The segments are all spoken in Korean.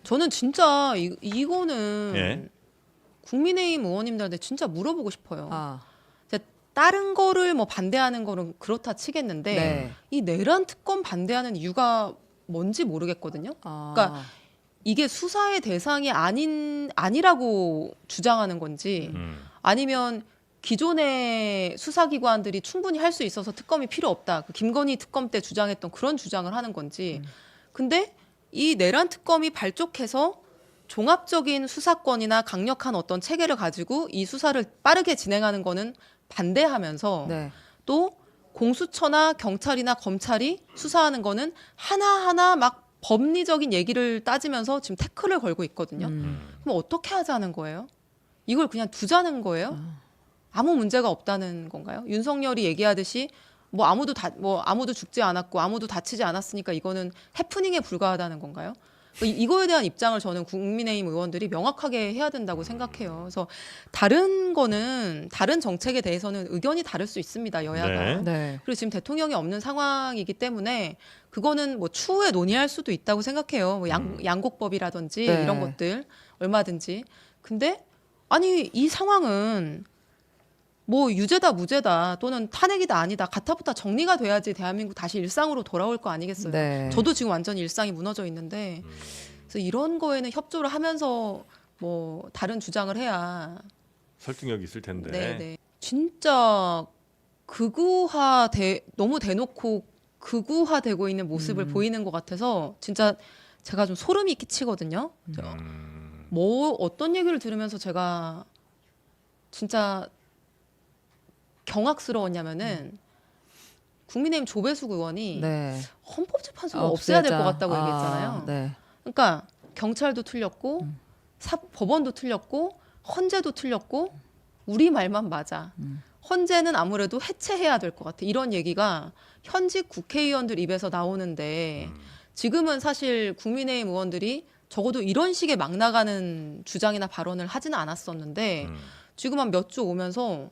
저는 진짜 이거는 예. 국민의힘 의원님들한테 진짜 물어보고 싶어요. 아, 이제 다른 거를 뭐 반대하는 거는 그렇다 치겠는데 네. 이 내란 특검 반대하는 이유가 뭔지 모르겠거든요. 아, 그러니까 이게 수사의 대상이 아니라고 주장하는 건지 아니면 기존의 수사기관들이 충분히 할 수 있어서 특검이 필요 없다. 그 김건희 특검 때 주장했던 그런 주장을 하는 건지. 근데 이 내란 특검이 발족해서 종합적인 수사권이나 강력한 어떤 체계를 가지고 이 수사를 빠르게 진행하는 거는 반대하면서 네. 또 공수처나 경찰이나 검찰이 수사하는 거는 하나하나 막 법리적인 얘기를 따지면서 지금 태클을 걸고 있거든요. 그럼 어떻게 하자는 거예요? 이걸 그냥 두자는 거예요? 아무 문제가 없다는 건가요? 윤석열이 얘기하듯이 뭐 아무도 죽지 않았고 아무도 다치지 않았으니까 이거는 해프닝에 불과하다는 건가요? 이거에 대한 입장을 저는 국민의힘 의원들이 명확하게 해야 된다고 생각해요. 그래서 다른 정책에 대해서는 의견이 다를 수 있습니다. 여야가. 네. 네. 그리고 지금 대통령이 없는 상황이기 때문에 그거는 뭐 추후에 논의할 수도 있다고 생각해요. 뭐 양곡법이라든지 네. 이런 것들 얼마든지. 근데 아니 이 상황은 뭐 유죄다 무죄다 또는 탄핵이다 아니다 가타부타 정리가 돼야지 대한민국 다시 일상으로 돌아올 거 아니겠어요. 네. 저도 지금 완전히 일상이 무너져 있는데 그래서 이런 거에는 협조를 하면서 뭐 다른 주장을 해야 설득력이 있을 텐데. 네네. 진짜 너무 대놓고 극우화되고 있는 모습을 보이는 것 같아서 진짜 제가 좀 소름이 끼치거든요. 뭐 어떤 얘기를 들으면서 제가 진짜 경악스러웠냐면은 국민의힘 조배숙 의원이 네. 헌법재판소가 없애야 될 것 없애자. 같다고 얘기했잖아요. 네. 그러니까 경찰도 틀렸고 법원도 틀렸고 헌재도 틀렸고 우리 말만 맞아. 헌재는 아무래도 해체해야 될 것 같아. 이런 얘기가 현직 국회의원들 입에서 나오는데 지금은 사실 국민의힘 의원들이 적어도 이런 식의 막 나가는 주장이나 발언을 하지는 않았었는데 지금 한 몇 주 오면서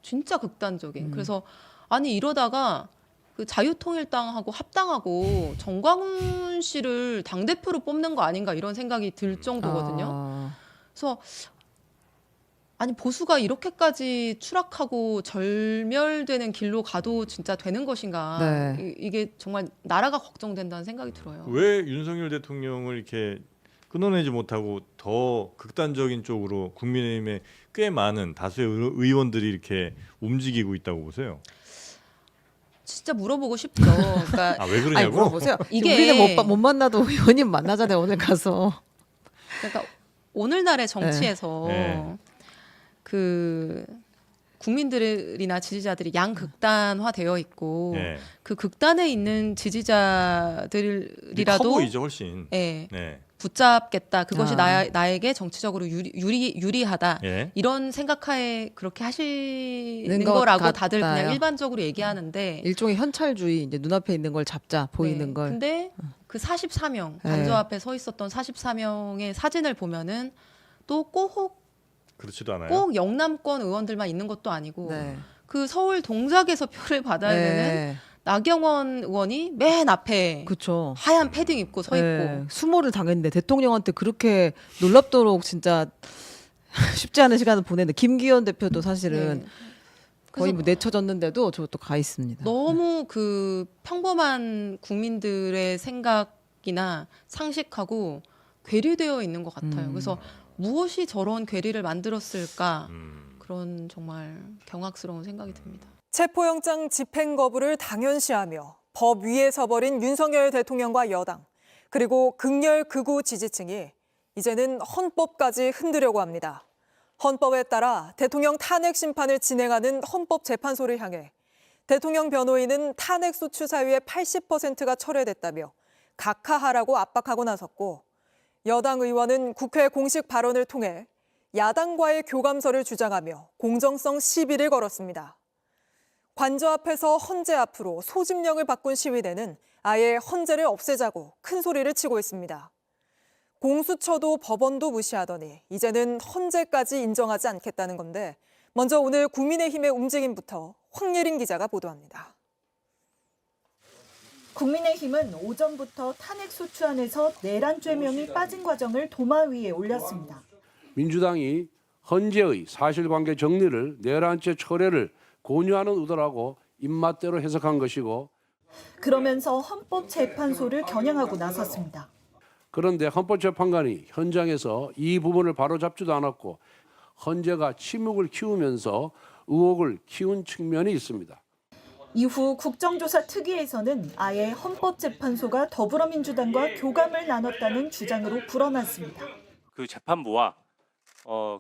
진짜 극단적인. 그래서 아니 이러다가 그 자유통일당하고 합당하고 정광훈 씨를 당대표로 뽑는 거 아닌가 이런 생각이 들 정도거든요. 아, 그래서 아니 보수가 이렇게까지 추락하고 절멸되는 길로 가도 진짜 되는 것인가. 네. 이게 정말 나라가 걱정된다는 생각이 들어요. 왜 윤석열 대통령을 이렇게 끊어내지 못하고 더 극단적인 쪽으로 국민의힘에 꽤 많은 다수의 의원들이 이렇게 움직이고 있다고 보세요? 진짜 물어보고 싶죠. 그러니까 아, 왜 아니 그러냐고? 물어보세요. 이게- 우리는 못 만나도 의원님 만나잖아요. 오늘 가서. 그러니까 오늘날의 정치에서 네. 그 국민들이나 지지자들이 양극단화되어 있고 네. 그 극단에 있는 커 지지자들이라도 보이죠, 훨씬. 예, 네. 붙잡겠다. 그것이 아. 나에게 정치적으로 유리하다. 예. 이런 생각하에 그렇게 하시는 것 거라고 다들 그냥 같아요. 일반적으로 얘기하는데 일종의 현찰주의 이제 눈앞에 있는 걸 잡자 보이는 네, 걸. 근데 그 44명 네. 관저 앞에 서 있었던 44명의 사진을 보면은 또 그렇지도 않아요. 꼭 영남권 의원들만 있는 것도 아니고 네. 그 서울 동작에서 표를 받아야 되는 네. 나경원 의원이 맨 앞에 그렇죠. 하얀 패딩 입고 서 있고 네. 수모를 당했는데 대통령한테 그렇게 놀랍도록 진짜 쉽지 않은 시간을 보냈는데 김기현 대표도 사실은 네. 거의 그래서 뭐 내쳐졌는데도 저것도 가 있습니다. 너무 그 평범한 국민들의 생각이나 상식하고 괴리되어 있는 것 같아요. 그래서 무엇이 저런 괴리를 만들었을까 그런 정말 경악스러운 생각이 듭니다. 체포영장 집행 거부를 당연시하며 법 위에 서버린 윤석열 대통령과 여당, 그리고 극렬 극우 지지층이 이제는 헌법까지 흔들려고 합니다. 헌법에 따라 대통령 탄핵 심판을 진행하는 헌법재판소를 향해 대통령 변호인은 탄핵소추 사유의 80%가 철회됐다며 각하하라고 압박하고 나섰고, 여당 의원은 국회 공식 발언을 통해 야당과의 교감서를 주장하며 공정성 시비를 걸었습니다. 관저 앞에서 헌재 앞으로 소집령을 바꾼 시위대는 아예 헌재를 없애자고 큰 소리를 치고 있습니다. 공수처도 법원도 무시하더니 이제는 헌재까지 인정하지 않겠다는 건데, 먼저 오늘 국민의힘의 움직임부터 황예린 기자가 보도합니다. 국민의힘은 오전부터 탄핵소추안에서 내란 죄명이 빠진 과정을 도마 위에 올렸습니다. 민주당이 헌재의 사실관계 정리를 내란죄 철회를 권유하는 의도라고 입맛대로 해석한 것이고 그러면서 헌법재판소를 겨냥하고 나섰습니다. 그런데 헌법재판관이 현장에서 이 부분을 바로잡지도 않았고 헌재가 침묵을 키우면서 의혹을 키운 측면이 있습니다. 이후 국정조사 특위에서는 아예 헌법재판소가 더불어민주당과 교감을 나눴다는 주장으로 불어났습니다. 그 재판부와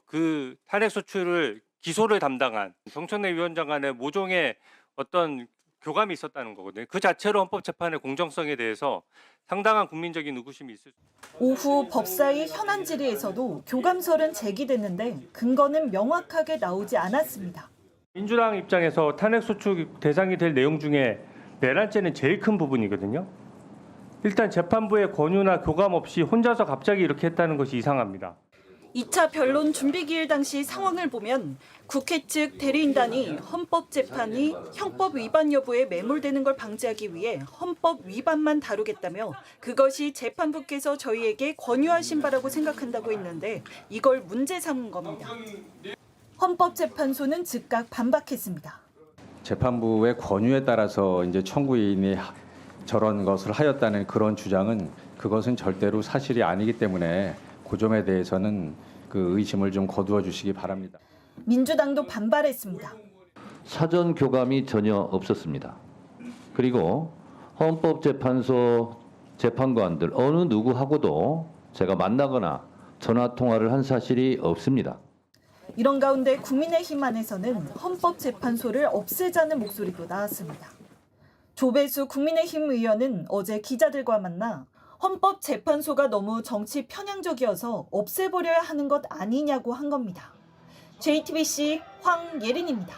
그 탄핵소추를 기소를 담당한 정청래 위원장 간의 모종의 어떤 교감이 있었다는 거거든요. 그 자체로 헌법재판의 공정성에 대해서 상당한 국민적인 의구심이 있을 수 있습니다. 오후 법사위 현안 질의에서도 교감설은 제기됐는데 근거는 명확하게 나오지 않았습니다. 민주당 입장에서 탄핵소추 대상이 될 내용 중에 내란죄는 제일 큰 부분이거든요. 일단 재판부의 권유나 교감 없이 혼자서 갑자기 이렇게 했다는 것이 이상합니다. 2차 변론 준비 기일 당시 상황을 보면 국회 측 대리인단이 헌법재판이 형법 위반 여부에 매몰되는 걸 방지하기 위해 헌법 위반만 다루겠다며 그것이 재판부께서 저희에게 권유하신 바라고 생각한다고 했는데 이걸 문제 삼은 겁니다. 헌법재판소는 즉각 반박했습니다. 재판부의 권유에 따라서 이제 청구인이 저런 것을 하였다는 그런 주장은 그것은 절대로 사실이 아니기 때문에 그 점에 대해서는 그 의심을 좀 거두어 주시기 바랍니다. 민주당도 반발했습니다. 사전 교감이 전혀 없었습니다. 그리고 헌법재판소 재판관들 어느 누구하고도 제가 만나거나 전화 통화를 한 사실이 없습니다. 이런 가운데 국민의힘 안에서는 헌법재판소를 없애자는 목소리도 나왔습니다. 조배수 국민의힘 의원은 어제 기자들과 만나 헌법재판소가 너무 정치 편향적이어서 없애버려야 하는 것 아니냐고 한 겁니다. JTBC 황예린입니다.